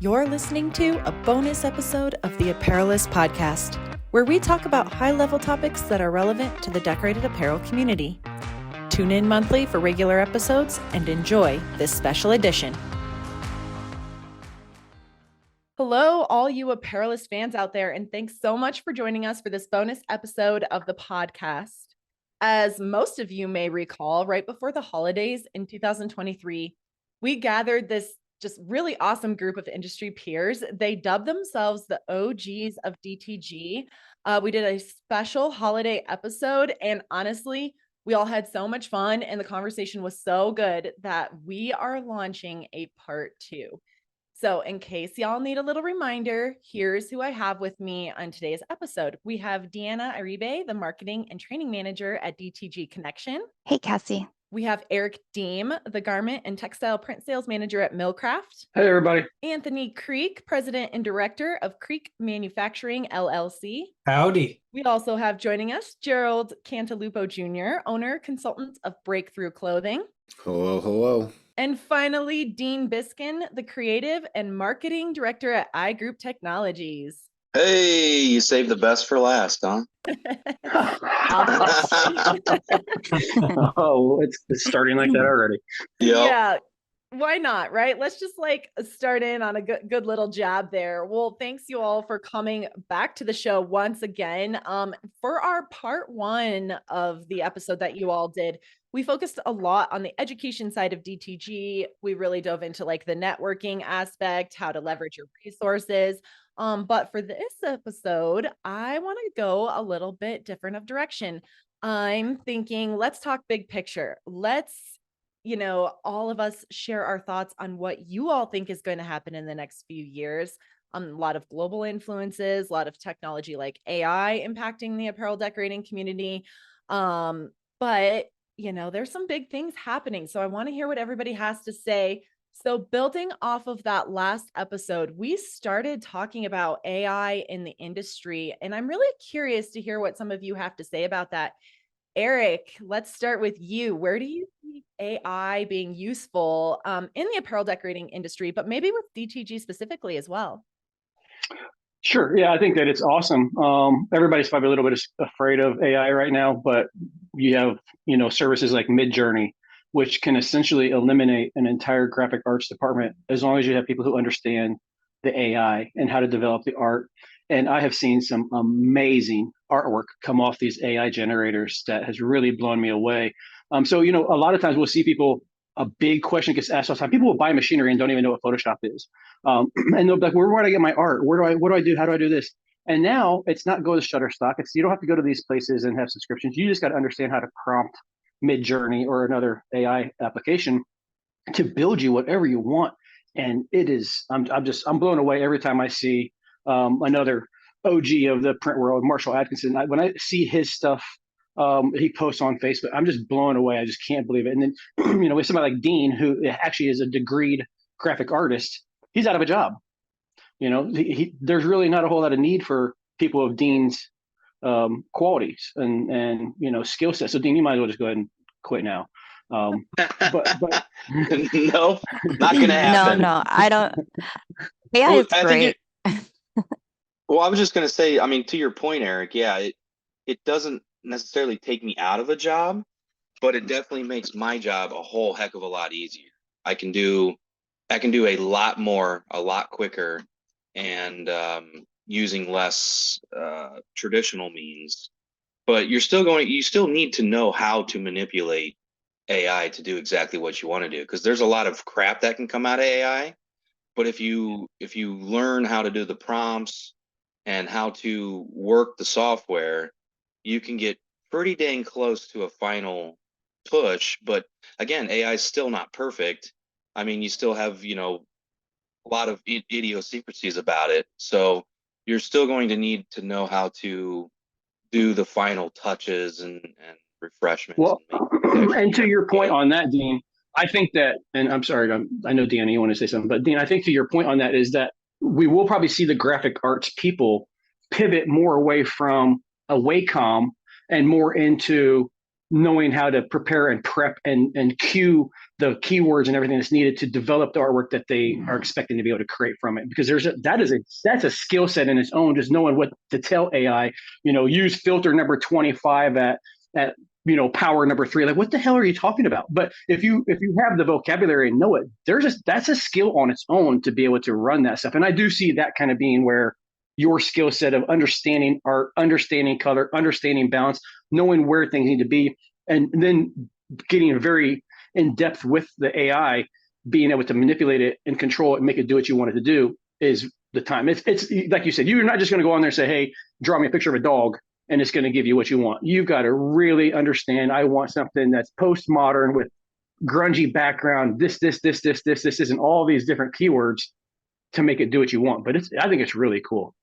You're listening to a bonus episode of the Apparelist podcast, where we talk about high-level topics that are relevant to the decorated apparel community. Tune in monthly for regular episodes and enjoy this special edition. Hello, all you Apparelist fans out there, and thanks so much for joining us for this bonus episode of the podcast. As most of you may recall, right before the holidays in 2023, we gathered this just really awesome group of industry peers. They dubbed themselves the OGs of DTG. We did a special holiday episode, and honestly, we all had so much fun, and the conversation was so good that we are launching a part 2. So in case y'all need a little reminder, here's who I have with me on today's episode. We have Deanna Aribe, the Marketing and Training Manager at DTG Connection. Hey, Cassie. We have Eric Deem, the Garment and Textile Print Sales Manager at Millcraft. Hey, everybody. Anthony Creek, President and Director of Creek Manufacturing, LLC. Howdy. We also have joining us Gerald Cantalupo Jr., Owner, Consultant of Breakthrough Clothing. Hello, hello. And finally, Dean Biskin, the Creative and Marketing Director at iGroup Technologies. Hey, you saved the best for last, huh? Oh, it's starting like that already. Yep. Yeah, why not, right? Let's just start in on a good little jab there. Well, thanks you all for coming back to the show once again. For our part 1 of the episode that you all did, we focused a lot on the education side of DTG. We really dove into the networking aspect, how to leverage your resources. But for this episode, I want to go a little bit different of direction. I'm thinking, let's talk big picture. Let's, all of us share our thoughts on what you all think is going to happen in the next few years. A lot of global influences, a lot of technology like AI impacting the apparel decorating community. But there's some big things happening. So I want to hear what everybody has to say. So building off of that last episode, we started talking about AI in the industry, and I'm really curious to hear what some of you have to say about that. Eric, let's start with you. Where do you see AI being useful in the apparel decorating industry, but maybe with DTG specifically as well? Sure. Yeah, I think that it's awesome. Everybody's probably a little bit afraid of AI right now, but you have, services like Midjourney, which can essentially eliminate an entire graphic arts department as long as you have people who understand the AI and how to develop the art. And I have seen some amazing artwork come off these AI generators that has really blown me away. So, a lot of times we'll see people, a big question gets asked all the time. People will buy machinery and don't even know what Photoshop is. And they'll be like, where do I get my art? What do I do? How do I do this? And now it's not go to Shutterstock. You don't have to go to these places and have subscriptions. You just got to understand how to prompt Midjourney or another AI application to build you whatever you want. And it is, I'm blown away every time I see another OG of the print world, Marshall Atkinson. When I see his stuff, he posts on Facebook, I'm just blown away. I just can't believe it. And then, with somebody like Dean, who actually is a degreed graphic artist, he's out of a job. There's really not a whole lot of need for people of Dean's qualities and skill set. So Dean, you might as well just go ahead and quit now. But No, not gonna happen. No, I don't. Yeah, it's great. Well, I was just gonna say, to your point, Eric, yeah, it doesn't necessarily take me out of a job, but it definitely makes my job a whole heck of a lot easier. I can do a lot more, a lot quicker, and using less traditional means. But you still need to know how to manipulate AI to do exactly what you want to do, because there's a lot of crap that can come out of AI. But if you learn how to do the prompts and how to work the software, you can get pretty dang close to a final push. But again, AI is still not perfect. You still have, a lot of idiosyncrasies about it. So you're still going to need to know how to do the final touches and refreshments. Well, and to your point on that, Dean, I think that, and I'm sorry, I know, Deanna, you want to say something, but Dean, I think to your point on that is that we will probably see the graphic arts people pivot more away from a Wacom and more into knowing how to prepare and prep and cue the keywords and everything that's needed to develop the artwork that they are expecting to be able to create from it. Because that's a skill set in its own, just knowing what to tell AI, use filter number 25 at power number 3. Like, what the hell are you talking about? But if you have the vocabulary and know it, that's a skill on its own to be able to run that stuff. And I do see that kind of being where your skill set of understanding art, understanding color, understanding balance, knowing where things need to be, and then getting very in depth with the AI, being able to manipulate it and control it and make it do what you want it to do is the time. It's like you said, you're not just going to go on there and say, hey, draw me a picture of a dog, and it's going to give you what you want. You've got to really understand, I want something that's postmodern with grungy background, this, and all these different keywords to make it do what you want. But I think it's really cool.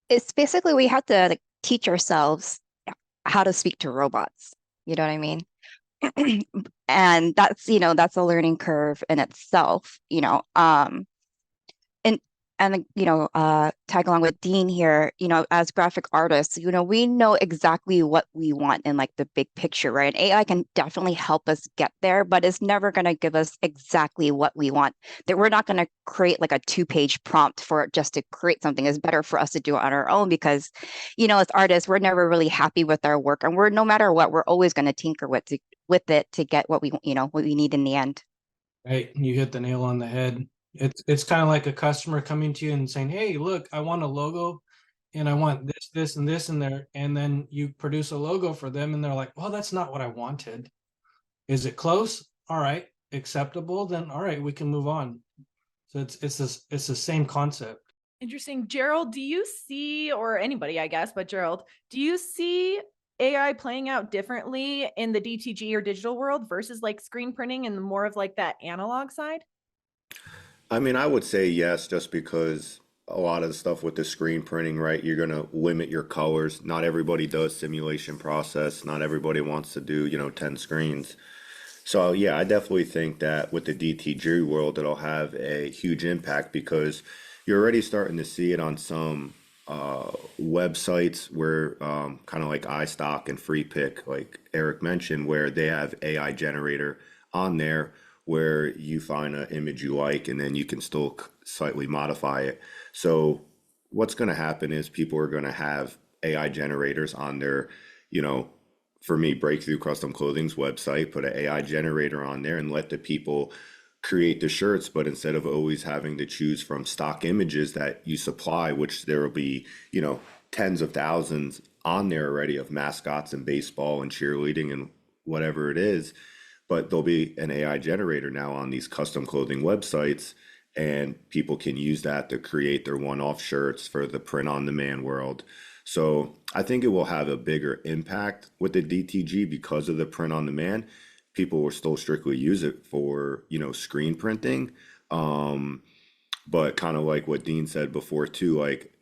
It's basically we have to like, teach ourselves how to speak to robots. You know what I mean? And that's a learning curve in itself. And tag along with Dean here, as graphic artists, we know exactly what we want in like the big picture, right? And AI can definitely help us get there, but it's never going to give us exactly what we want. That we're not going to create like a 2-page prompt for it just to create something. It's better for us to do it on our own because, as artists, we're never really happy with our work, and no matter what, we're always going to tinker with it to get what we need in the end. Right, you hit the nail on the head. It's kind of like a customer coming to you and saying, hey, look, I want a logo and I want this, and this in there. And then you produce a logo for them and they're like, well, that's not what I wanted. Is it close? All right. Acceptable? Then all right, we can move on. So it's the same concept. Interesting. Gerald, do you see, or anybody, I guess, but Gerald, do you see AI playing out differently in the DTG or digital world versus like screen printing and more of like that analog side? I mean, I would say yes, just because a lot of the stuff with the screen printing, right? You're going to limit your colors. Not everybody does simulation process. Not everybody wants to do, 10 screens. So yeah, I definitely think that with the DTG world, it'll have a huge impact because you're already starting to see it on some websites where kind of like iStock and Free Pick, like Eric mentioned, where they have AI generator on there where you find an image you like and then you can still slightly modify it. So what's going to happen is people are going to have AI generators on their, for me, Breakthrough Custom Clothing's website, put an AI generator on there and let the people create the shirts. But instead of always having to choose from stock images that you supply, which there will be, tens of thousands on there already of mascots and baseball and cheerleading and whatever it is, but there'll be an AI generator now on these custom clothing websites, and people can use that to create their one-off shirts for the print-on-demand world. So I think it will have a bigger impact with the DTG because of the print-on-demand. People will still strictly use it for, screen printing. But kind of like what Dean said before too, like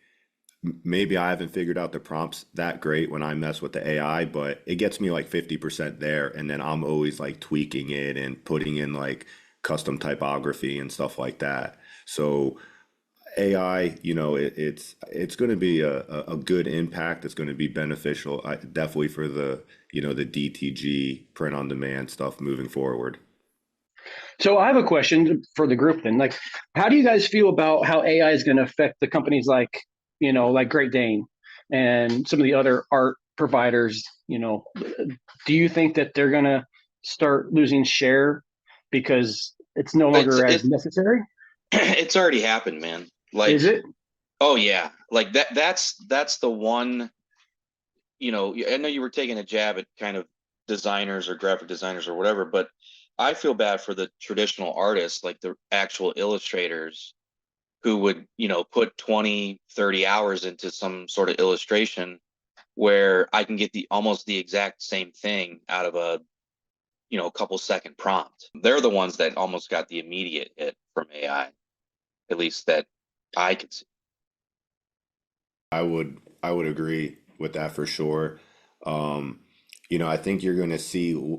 maybe I haven't figured out the prompts that great when I mess with the AI, but it gets me like 50% there. And then I'm always like tweaking it and putting in like custom typography and stuff like that. So AI, it's going to be a good impact. It's going to be beneficial, definitely for the, the DTG print on demand stuff moving forward. So I have a question for the group then. Like, how do you guys feel about how AI is going to affect the companies like Great Dane and some of the other art providers? Do you think that they're going to start losing share because it's no longer as necessary? It's already happened, man. Like, is it? Oh yeah. Like that's the one, I know you were taking a jab at kind of designers or graphic designers or whatever, but I feel bad for the traditional artists, like the actual illustrators who would, put 20, 30 hours into some sort of illustration where I can get almost the exact same thing out of a couple second prompt. They're the ones that almost got the immediate hit from AI, at least that I could see. I would agree with that for sure. I think you're going to see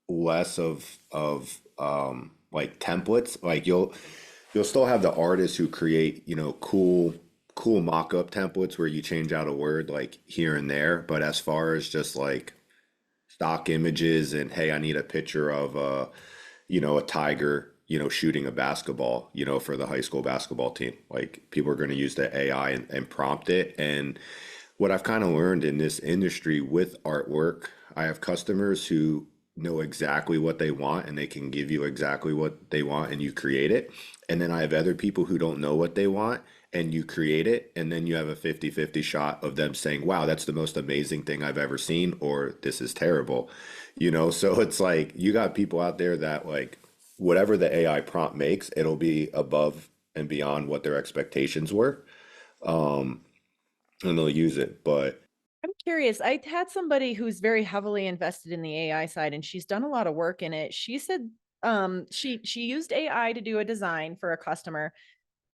less of like templates. Like you'll still have the artists who create, cool mock-up templates where you change out a word like here and there. But as far as just like stock images and, hey, I need a picture of a tiger, shooting a basketball, for the high school basketball team. Like people are going to use the AI and prompt it. And what I've kind of learned in this industry with artwork, I have customers who know exactly what they want and they can give you exactly what they want and you create it. And then I have other people who don't know what they want and you create it. And then you have a 50-50 shot of them saying, wow, that's the most amazing thing I've ever seen, or this is terrible. So it's like you got people out there that like whatever the AI prompt makes, it'll be above and beyond what their expectations were. And they'll use it. But I'm curious. I had somebody who's very heavily invested in the AI side, and she's done a lot of work in it. She said she used AI to do a design for a customer,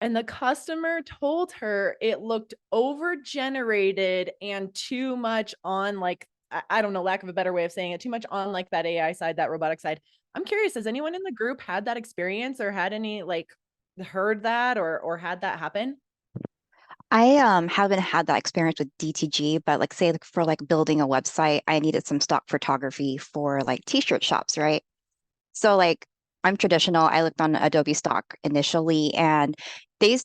and the customer told her it looked over generated and too much on like I don't know, lack of a better way of saying it, too much on like that AI side, that robotic side. I'm curious, has anyone in the group had that experience or had any like heard that or had that happen? I haven't had that experience with DTG, but like say like, for like building a website, I needed some stock photography for like t-shirt shops, right? So like I'm traditional. I looked on Adobe Stock initially, and these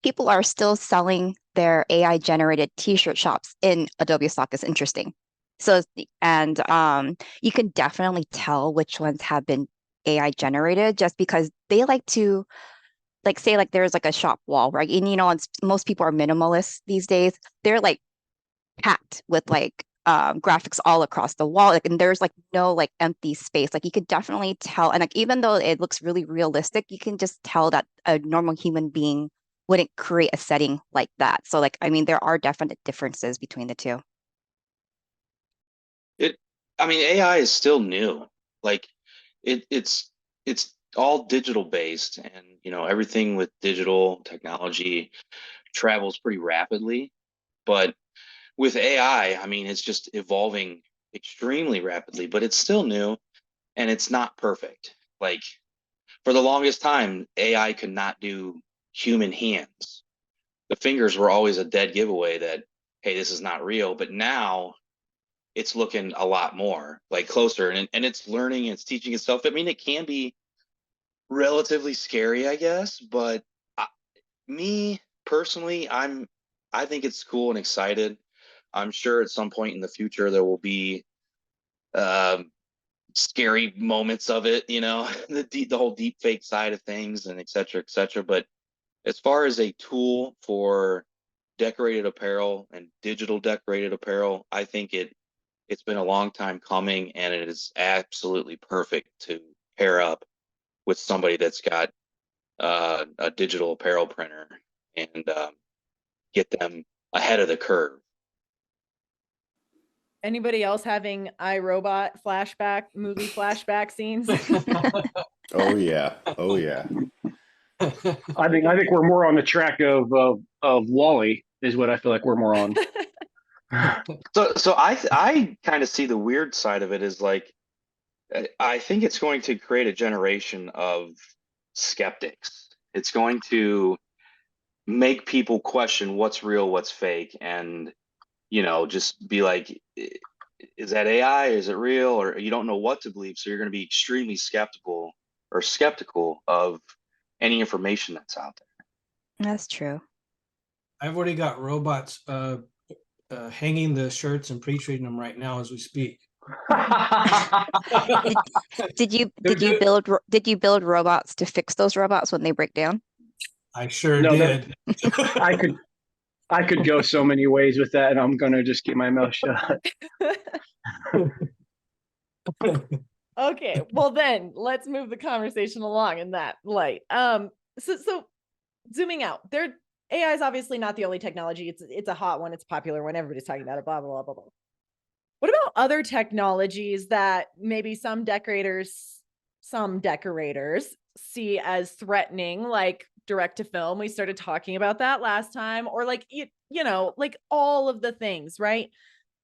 people are still selling their AI generated t-shirt shops in Adobe Stock. Is interesting. So and you can definitely tell which ones have been AI generated just because they like to like say like there's like a shop wall, right? And most people are minimalists these days. They're like packed with like graphics all across the wall, like, and there's like no like empty space. Like you could definitely tell, and like even though it looks really realistic, you can just tell that a normal human being wouldn't create a setting like that. So like I mean, there are definite differences between the two. It, I mean, AI is still new. Like it's all digital based, and everything with digital technology travels pretty rapidly. But with AI, I mean, it's just evolving extremely rapidly, but it's still new and it's not perfect. Like for the longest time, AI could not do human hands. The fingers were always a dead giveaway that, hey, this is not real. But now it's looking a lot more like closer, and it's learning, it's teaching itself. I mean, it can be relatively scary, I guess, but I, me personally, I think it's cool and excited. I'm sure at some point in the future there will be um, scary moments of it, the whole deep fake side of things and et cetera, et cetera. But as far as a tool for decorated apparel and digital decorated apparel, I think it's been a long time coming, and it is absolutely perfect to pair up with somebody that's got a digital apparel printer and get them ahead of the curve. Anybody else having iRobot movie flashback scenes? oh yeah, oh yeah. I think we're more on the track of Wally is what I feel like we're more on. So I kind of see the weird side of it is like I think it's going to create a generation of skeptics. It's going to make people question what's real, what's fake, and just be like, is that AI? Is it real? Or you don't know what to believe, so you're going to be extremely skeptical of any information that's out That's true. I've already got robots hanging the shirts and pre-treating them right now as we speak. Did you build robots to fix those robots when they break down? I sure No, did. I could go so many ways with that, and I'm gonna just keep my mouth shut. Okay, well then let's move the conversation along in that light. So zooming out, AI is obviously not the only technology. It's a hot one. It's a popular one. Everybody's talking about it. Blah blah blah blah blah. What about other technologies that maybe some decorators see as threatening, like direct to film? We started talking about that last time, or like like all of the things, right?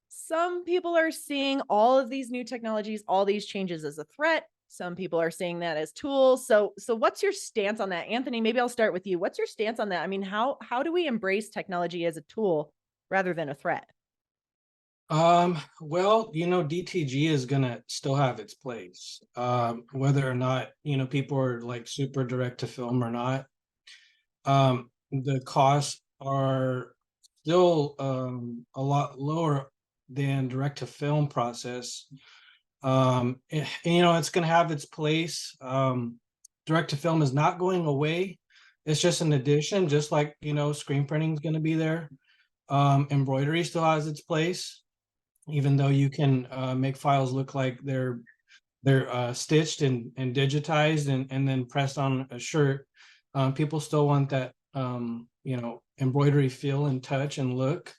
Some people are seeing all of these new technologies, all these changes as a threat. Some people are seeing that as tools. So what's your stance on that? Anthony, maybe I'll start with you. What's your stance on that? I mean, how do we embrace technology as a tool rather than a threat? Well, DTG is gonna still have its place. Whether or not, people are like super direct to film or not. The costs are still a lot lower than direct to film process. It's going to have its place. Direct to film is not going away. It's just an addition, just like, screen printing is going to be there. Embroidery still has its place, even though you can make files look like they're stitched and digitized and then pressed on a shirt. People still want that embroidery feel and touch and look.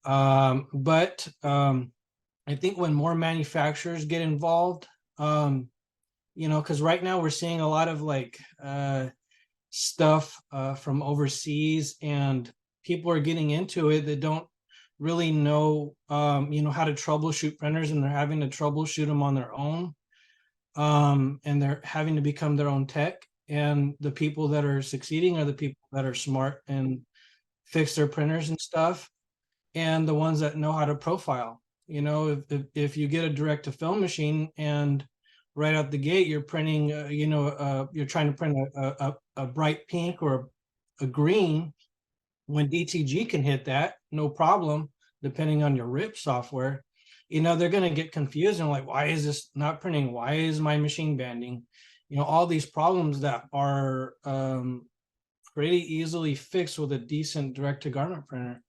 But I think when more manufacturers get involved, because right now we're seeing a lot of like stuff from overseas, and people are getting into it that don't really know, how to troubleshoot printers, and they're having to troubleshoot them on their own. And they're having to become their own tech. And the people that are succeeding are the people that are smart and fix their printers and stuff, and the ones that know how to profile. If you get a direct to film machine and right out the gate you're printing, you're trying to print a bright pink or a green, when DTG can hit that, no problem, depending on your RIP software, they're going to get confused and like, why is this not printing? Why is my machine banding? All these problems that are pretty easily fixed with a decent direct to garment printer,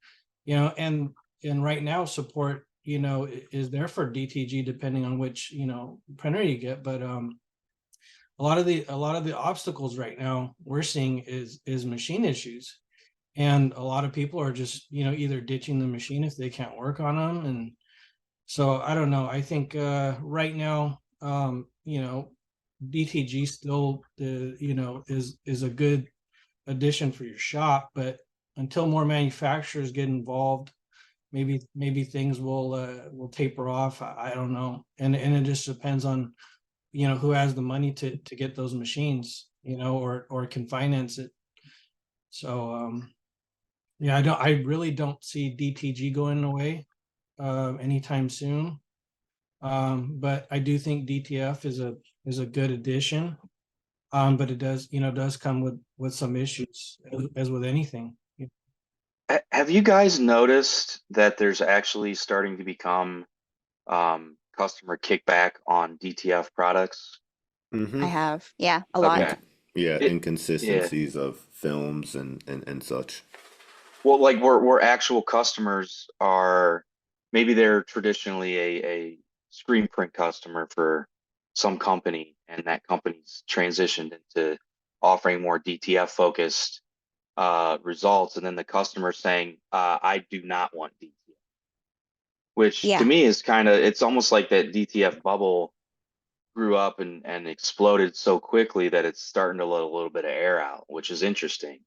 and right now support, is there for DTG depending on which, printer you get. But a lot of the obstacles right now we're seeing is machine issues. And a lot of people are just, either ditching the machine if they can't work on them. And so I don't know. I think right now, DTG still, is a good addition for your shop. But until more manufacturers get involved, maybe things will taper off. I don't know. And it just depends on, who has the money to get those machines, or can finance it. So yeah, I really don't see DTG going away anytime soon. But I do think DTF is a good addition. But it does come with some issues, as with anything. Have you guys noticed that there's actually starting to become customer kickback on DTF products? Mm-hmm. I have, yeah, a lot. Okay. Yeah, Yeah. inconsistencies of films and such. Well, like where actual customers are, maybe they're traditionally a screen print customer for some company, and that company's transitioned into offering more DTF focused results, and then the customer saying, I do not want DTF, which to Yeah, me is it's almost like that DTF bubble grew up and exploded so quickly that it's starting to let a little bit of air out, which is interesting.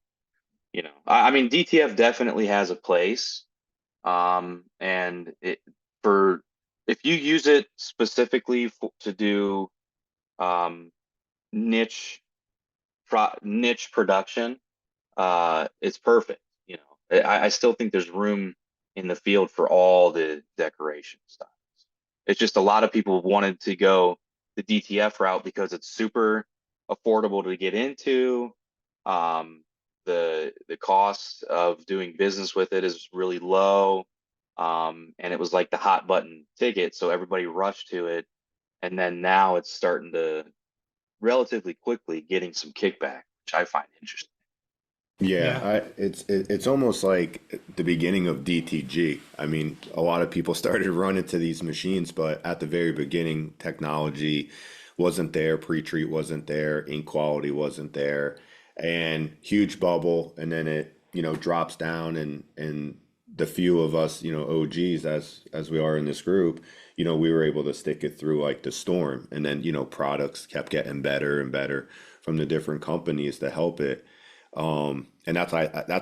I mean, DTF definitely has a place. And for if you use it specifically to do um, niche niche production, it's perfect. I still think there's room in the field for all the decoration styles. It's just a lot of people wanted to go the DTF route because it's super affordable to get into. Um, the cost of doing business with it is really low. And it was like the hot button ticket, so everybody rushed to it. And then now it's starting to relatively quickly getting some kickback, which I find interesting. Yeah, Yeah. it's almost like the beginning of DTG. I mean, a lot of people started running to these machines, but at the very beginning, technology wasn't there, pre-treat wasn't there, ink quality wasn't there, and huge bubble, and then it, drops down, and the few of us, OGs as we are in this group, we were able to stick it through like the storm, and then, products kept getting better and better from the different companies to help it. And that's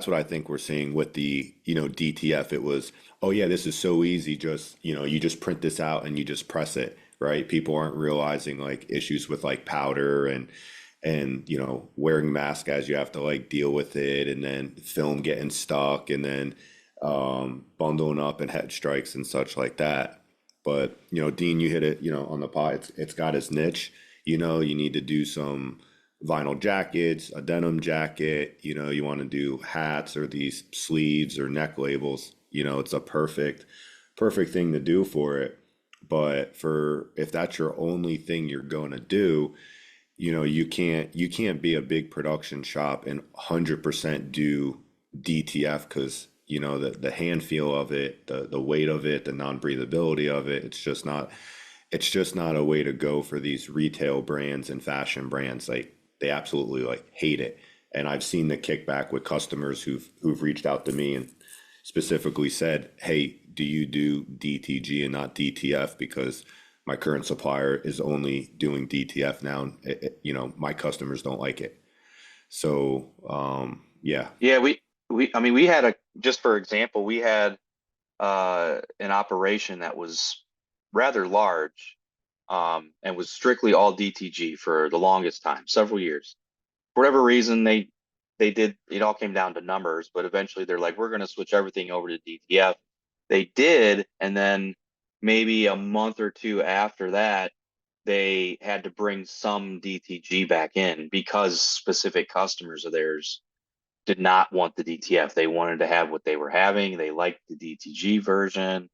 what I think we're seeing with the, DTF. It was, oh yeah, this is so easy. Just, you just print this out and you just press it, right? People aren't realizing like issues with like powder and, wearing mask as you have to like deal with it, and then film getting stuck, and then, bundling up and head strikes and such like that. But, Dean, you hit it, on the pot. It's got its niche. You need to do some vinyl jackets, a denim jacket, you want to do hats or these sleeves or neck labels. It's a perfect thing to do for it. But if that's your only thing you're going to do, you can't be a big production shop and 100% do DTF, because the hand feel of it, the weight of it, the non-breathability of it, it's just not a way to go for these retail brands and fashion brands. Like, they absolutely like hate it. And I've seen the kickback with customers who've reached out to me and specifically said, "Hey, do you do DTG and not DTF? Because my current supplier is only doing DTF now. And my customers don't like it." So, yeah. Yeah, I mean, we had just for example, we had an operation that was rather large, and was strictly all DTG for the longest time, several years. For whatever reason, they did, it all came down to numbers, but eventually they're like, we're going to switch everything over to DTF. They did, and then maybe a month or two after that, they had to bring some DTG back in because specific customers of theirs did not want the DTF. They wanted to have what they were having. They liked the DTG version,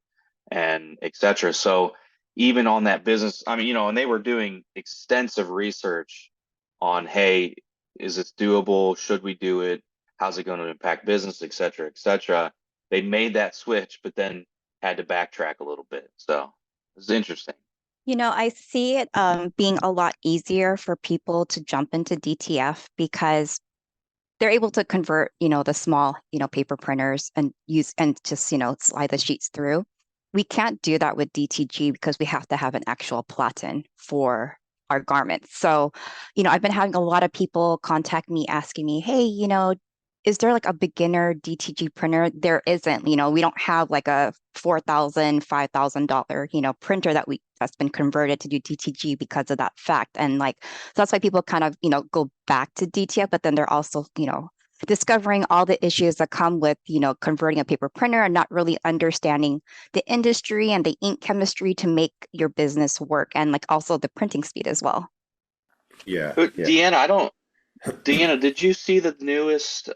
and etc. So even on that business, I mean, and they were doing extensive research on, hey, is this doable? Should we do it? How's it going to impact business, etc., etc. They made that switch, but then had to backtrack a little bit. So it's interesting. I see it being a lot easier for people to jump into DTF because they're able to convert, the small, paper printers and just, slide the sheets through. We can't do that with DTG because we have to have an actual platen for our garments. So, I've been having a lot of people contact me asking me, hey, is there like a beginner DTG printer? There isn't. We don't have like a $4,000, $5,000, printer that's been converted to do DTG because of that fact. And so that's why people kind of, go back to DTF, but then they're also, discovering all the issues that come with, converting a paper printer and not really understanding the industry and the ink chemistry to make your business work, and also the printing speed as well. Yeah. Deanna, did you see the newest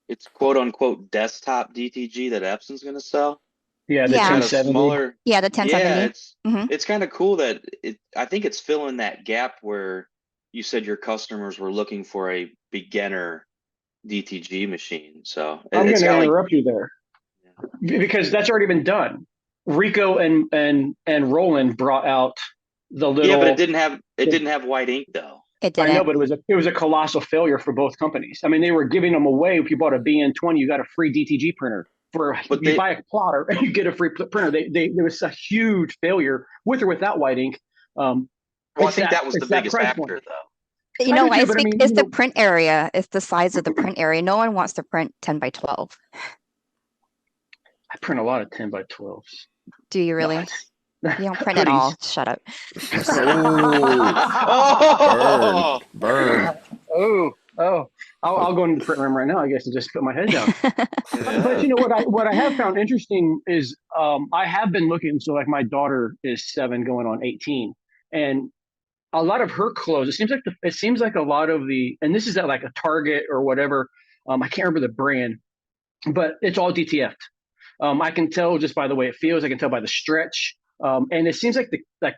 it's quote unquote desktop DTG that Epson's going to sell? Yeah, the Yeah. Kind of 1070. smaller. Yeah, the 1070. Yeah, it's kind of cool that I think it's filling that gap where you said your customers were looking for a beginner DTG machine. So I'm it's going to got interrupt you there because that's already been done. Rico and Roland brought out the little. Yeah, but it didn't have white ink though. It didn't. I know, but it was a colossal failure for both companies. I mean, they were giving them away. If you bought a BN20, you got a free DTG printer. You buy a plotter and you get a free printer. There was a huge failure with or without white ink. Well, I think that was the biggest factor, though. It's the print area. It's the size of the print area. No one wants to print 10 by 12. I print a lot of 10 by 12s. Do you really? You don't print at all. Shut up. Oh, burn. I'll go into the print room right now, I guess, and just put my head down. But what I have found interesting is I have been looking. So like my daughter is 7 going on 18, and a lot of her clothes, it seems like a lot of and this is at like a Target or whatever. I can't remember the brand, but it's all DTF. I can tell just by the way it feels. I can tell by the stretch. And it seems like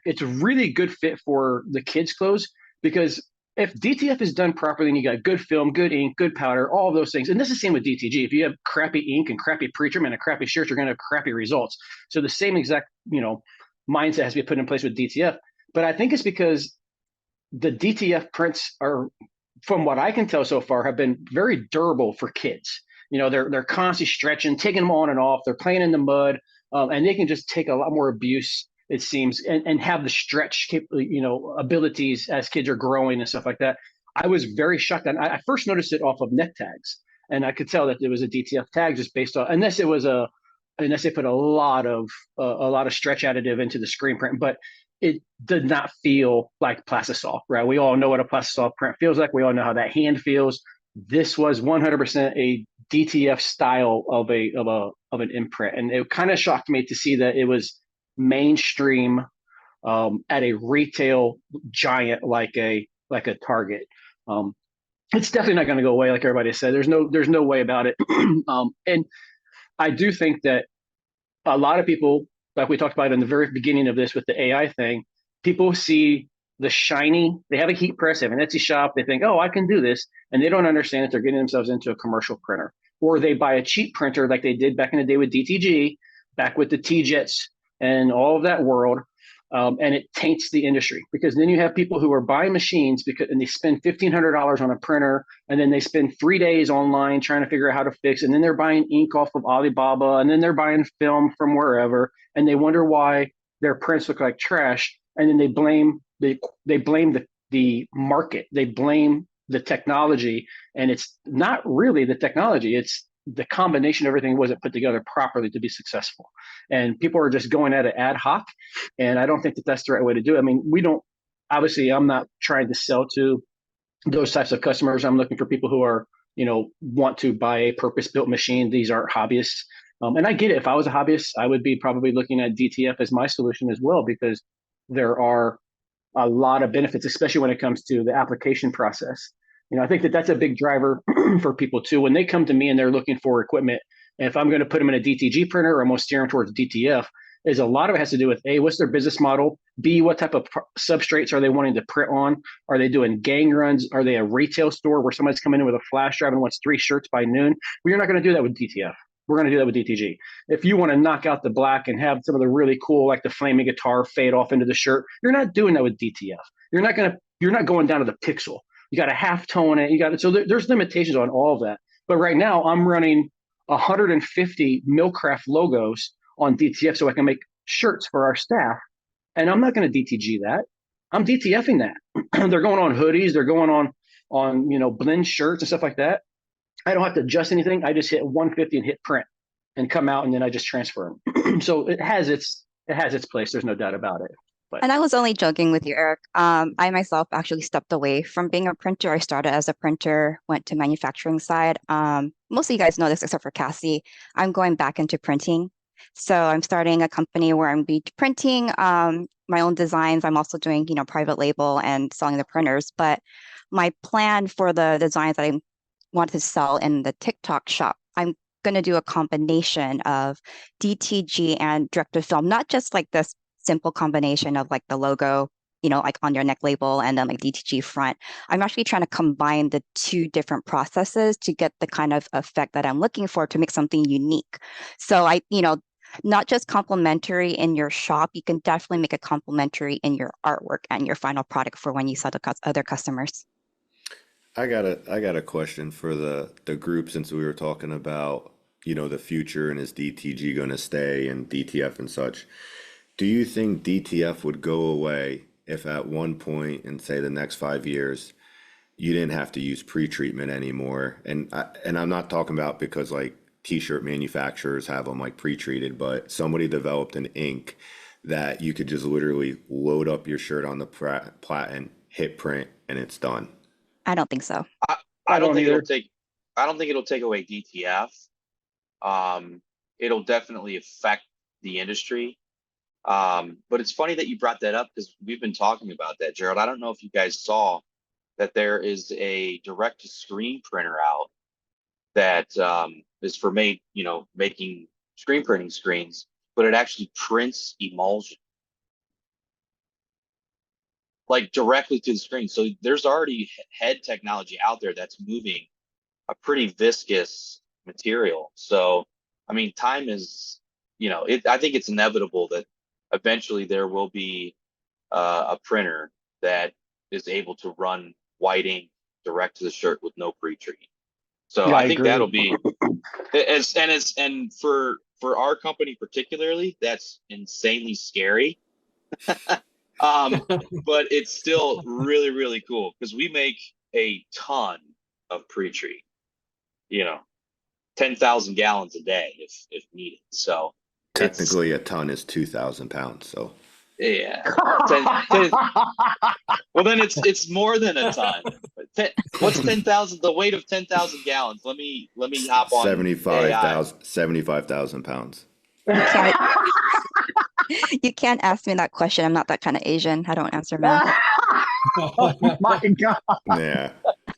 it's a really good fit for the kids' clothes, because if DTF is done properly and you got good film, good ink, good powder, all of those things, and this is the same with DTG. If you have crappy ink and crappy pre-trim and a crappy shirt, you're going to have crappy results. So the same exact mindset has to be put in place with DTF. But I think it's because the DTF prints are, from what I can tell so far, have been very durable for kids. They're constantly stretching, taking them on and off. They're playing in the mud. And they can just take a lot more abuse, it seems, and have the stretch, abilities as kids are growing and stuff like that. I was very shocked. And I first noticed it off of neck tags, and I could tell that it was a DTF tag just based on, unless they put a lot of stretch additive into the screen print, but it did not feel like Plastisol, right? We all know what a Plastisol print feels like. We all know how that hand feels. This was 100% a DTF style of an imprint, and it kind of shocked me to see that it was mainstream at a retail giant like a Target. It's definitely not going to go away, like everybody said. There's no way about it. And I do think that a lot of people, like we talked about in the very beginning of this with the AI thing, people see the shiny, they have a heat press, they have an Etsy shop, they think, oh, I can do this. And they don't understand that they're getting themselves into a commercial printer. Or they buy a cheap printer like they did back in the day with DTG, back with the T-Jets and all of that world. And it taints the industry, because then you have people who are buying machines and they spend $1,500 on a printer, and then they spend 3 days online trying to figure out how to fix it. And then they're buying ink off of Alibaba, and then they're buying film from wherever, and they wonder why their prints look like trash. And then they blame the market, they blame the technology, and it's not really the technology, it's the combination of everything wasn't put together properly to be successful. And people are just going at it ad hoc. And I don't think that that's the right way to do it. I mean, obviously, I'm not trying to sell to those types of customers. I'm looking for people who are, want to buy a purpose-built machine. These aren't hobbyists. And I get it. If I was a hobbyist, I would be probably looking at DTF as my solution as well, because there are a lot of benefits, especially when it comes to the application process. I think that that's a big driver for people too. When they come to me and they're looking for equipment, and if I'm going to put them in a DTG printer, or I'm going to steer them towards DTF, is a lot of it has to do with A, what's their business model? B, what type of substrates are they wanting to print on? Are they doing gang runs? Are they a retail store where somebody's coming in with a flash drive and wants 3 shirts by noon? Well, you're not going to do that with DTF. We're going to do that with DTG. If you want to knock out the black and have some of the really cool, like the flaming guitar, fade off into the shirt, you're not doing that with DTF. You're not going down to the pixel. You got to half tone it. So there's limitations on all of that. But right now I'm running 150 Millcraft logos on DTF so I can make shirts for our staff. And I'm not going to DTG that. I'm DTFing that. They're going on hoodies. They're going on blend shirts and stuff like that. I don't have to adjust anything. I just hit 150 and hit print and come out, and then I just transfer them. So it has its place. There's no doubt about it. But And I was only joking with you, Eric. I myself actually stepped away from being a printer. I started as a printer, went to manufacturing side. Most of you guys know this, except for Cassie. I'm going back into printing. So I'm starting a company where I'm printing my own designs. I'm also doing, private label and selling the printers. But my plan for the designs that I want to sell in the TikTok shop, I'm going to do a combination of DTG and direct-to-film, not just like this simple combination of like the logo, like on your neck label and then like DTG front. I'm actually trying to combine the 2 different processes to get the kind of effect that I'm looking for to make something unique. So not just complementary in your shop, you can definitely make it complementary in your artwork and your final product for when you sell to other customers. I got a question for the group, since we were talking about, the future and is DTG going to stay and DTF and such. Do you think DTF would go away if at one point in, say, the next 5 years, you didn't have to use pre-treatment anymore? And I'm not talking about because like t-shirt manufacturers have them like pre-treated, but somebody developed an ink that you could just literally load up your shirt on the platen, hit print, and it's done. I don't think so. I don't think it'll take away DTF. It'll definitely affect the industry. But it's funny that you brought that up, because we've been talking about that, Gerald. I don't know if you guys saw that there is a direct to screen printer out that is for making screen printing screens, but it actually prints emulsion like directly to the screen. So there's already head technology out there that's moving a pretty viscous material. So, I mean, time is, I think it's inevitable that eventually there will be a printer that is able to run white ink direct to the shirt with no pre-treat. So yeah, I think agree. That'll be, and for our company particularly, that's insanely scary. But it's still really, really cool, because we make a ton of pre-treat, 10,000 gallons a day if needed. So technically a ton is 2,000 pounds. So yeah. Well, then it's more than a ton. What's 10,000? The weight of 10,000 gallons. Let me hop on AI. 75,000 pounds. Can't, you can't ask me that question. I'm not that kind of Asian. I don't answer math. Oh my God. Yeah.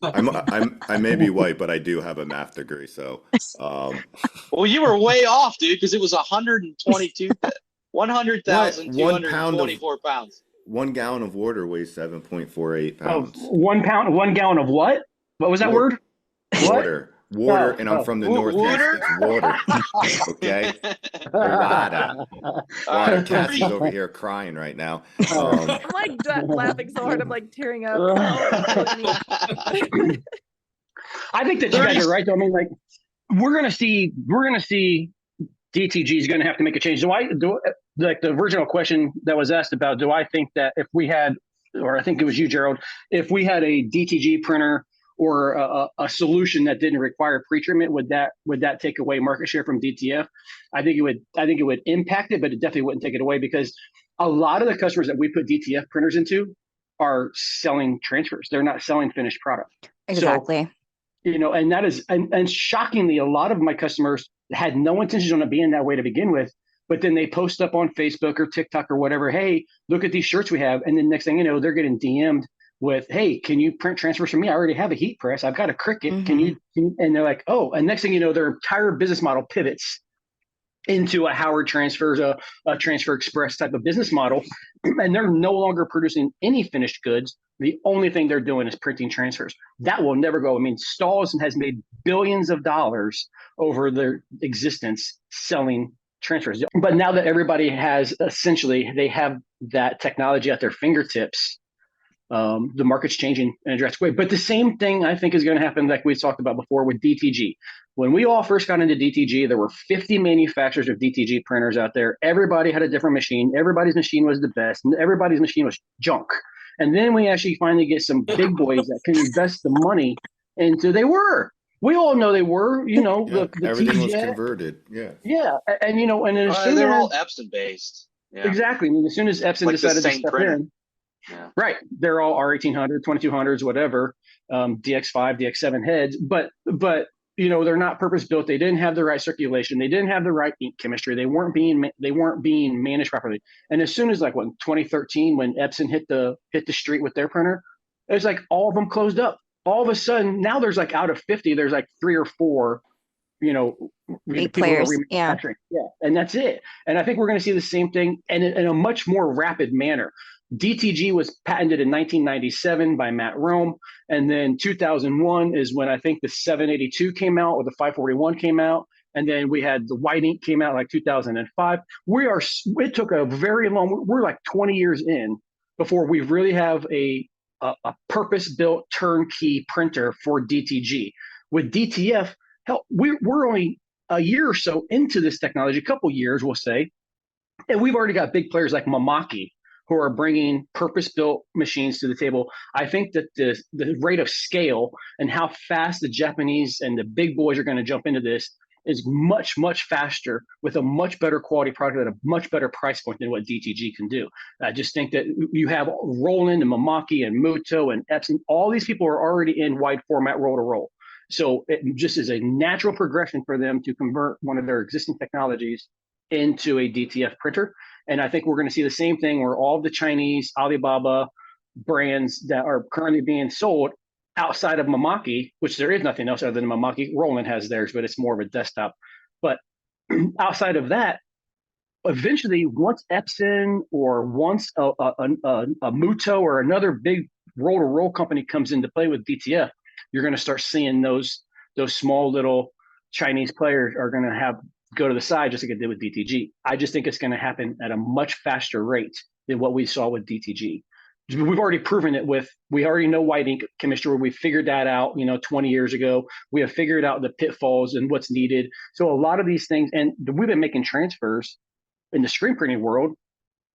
I may be white, but I do have a math degree. So, Well, you were way off, dude, because it was 100,224 pounds. 1 gallon of water weighs 7.48 Oh, pounds. 1 pound, 1 gallon of what? What was that word? Water. Water, and I'm from the Northeast. Water? It's water. Okay? Water. Water. Cassie's over here crying right now. I'm like laughing so hard, I'm like tearing up. I think that you guys are right, though. I mean, like, we're gonna see DTG is going to have to make a change. Like the original question that was asked about, do I think that if we had, or I think it was you, Gerald, if we had a DTG printer or a solution that didn't require pre-treatment, would that take away market share from DTF? I think it would impact it, but it definitely wouldn't take it away, because a lot of the customers that we put DTF printers into are selling transfers. They're not selling finished product. Exactly. So, and that is, and shockingly, a lot of my customers had no intention on it being that way to begin with, but then they post up on Facebook or TikTok or whatever, hey, look at these shirts we have. And then next thing you know, they're getting DM'd with, hey, can you print transfers for me? I already have a heat press. I've got a Cricut. Mm-hmm. Can you? And they're like, oh, and next thing you know, their entire business model pivots into a Howard Transfers, a Transfer Express type of business model. And they're no longer producing any finished goods. The only thing they're doing is printing transfers. That will never go. I mean, Stalls has made billions of dollars over their existence selling transfers. But now that everybody has, essentially, they have that technology at their fingertips, the market's changing in a drastic way. But the same thing, I think, is going to happen, like we talked about before, with DTG. When we all first got into DTG, there were 50 manufacturers of DTG printers out there. Everybody had a different machine. Everybody's machine was the best, and everybody's machine was junk. And then we actually finally get some big boys that can invest the money into. We all know they were, the everything was TJ. converted. Yeah. Yeah. And, and as soon they're as, all Epson based. Yeah. Exactly. I mean, as soon as Epson decided to step in, yeah. Right. They're all R1800, 2200s, whatever, DX5, DX7 heads, but they're not purpose built. They didn't have the right circulation. They didn't have the right ink chemistry. They weren't being managed properly. And as soon as 2013, when Epson hit the street with their printer, it's like all of them closed up. All of a sudden, now there's out of 50, there's 3 or 4, big players. Yeah. And that's it. And I think we're going to see the same thing in a much more rapid manner. DTG was patented in 1997 by Matt Rome, and then 2001 is when I think the 782 came out, or the 541 came out, and then we had the white ink came out 2005. It took a very long. We're 20 years in before we really have a purpose-built turnkey printer for DTG. With DTF, hell, we're only a year or so into this technology, a couple years, we'll say, and we've already got big players like Mamaki, who are bringing purpose-built machines to the table. I think that the rate of scale and how fast the Japanese and the big boys are going to jump into this is much, much faster, with a much better quality product at a much better price point than what DTG can do. I just think that you have Roland and Mamaki and Muto and Epson. All these people are already in wide format roll-to-roll. So it just is a natural progression for them to convert one of their existing technologies into a DTF printer. And I think we're going to see the same thing where all the Chinese Alibaba brands that are currently being sold outside of Mamaki, which there is nothing else other than Mamaki. Roland has theirs, but it's more of a desktop. But outside of that, eventually, once Epson or once a Muto or another big roll-to-roll company comes into play with DTF, you're going to start seeing those small little Chinese players are going to go to the side, just like it did with DTG. I just think it's going to happen at a much faster rate than what we saw with DTG. We've already proven it we already know white ink chemistry. We figured that out, 20 years ago. We have figured out the pitfalls and what's needed. So a lot of these things, and we've been making transfers in the screen printing world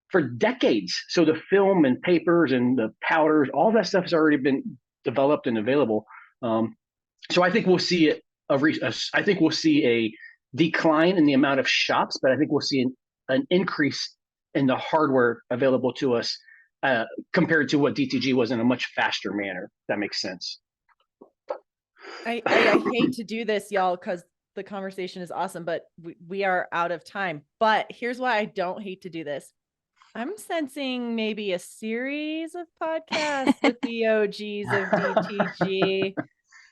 for decades. So the film and papers and the powders, all that stuff has already been developed and available. So I think we'll see a decline in the amount of shops, but I think we'll see an increase in the hardware available to us compared to what DTG was in a much faster manner. That makes sense. I hate to do this, y'all, because the conversation is awesome, but we are out of time. But here's why I don't hate to do this. I'm sensing maybe a series of podcasts with the OGs of DTG.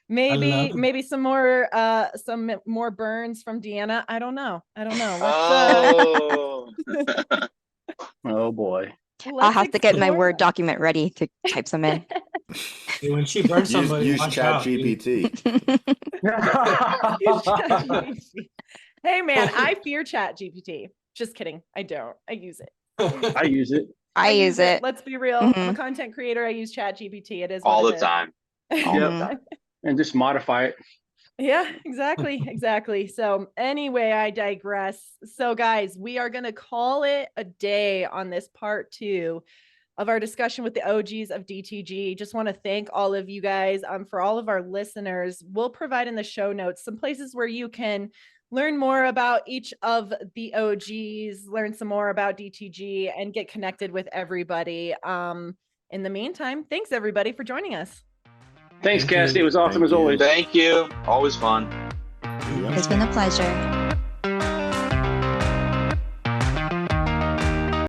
Maybe some more burns from Deanna. I don't know. Oh, Oh boy. I'll have to get my explore Word that. document ready to type some in. Hey, when she burns somebody, Use watch Chat out, dude. GPT. Use ChatGPT. Hey man, I fear ChatGPT. Just kidding. I don't. I use it. I use it. I use it. Let's be real. I'm a Mhm. content creator. I use ChatGPT. It is all what the it is. time. All Yep. the time. And just modify it. Yeah, exactly. So anyway, I digress. So guys, we are going to call it a day on this part 2 of our discussion with the OGs of DTG. Just want to thank all of you guys. For all of our listeners, we'll provide in the show notes some places where you can learn more about each of the OGs, learn some more about DTG, and get connected with everybody. In the meantime, thanks everybody for joining us. Thanks, Thank Cassie. you. It was awesome Thank as you. always. Thank you. Always fun. It's been a pleasure.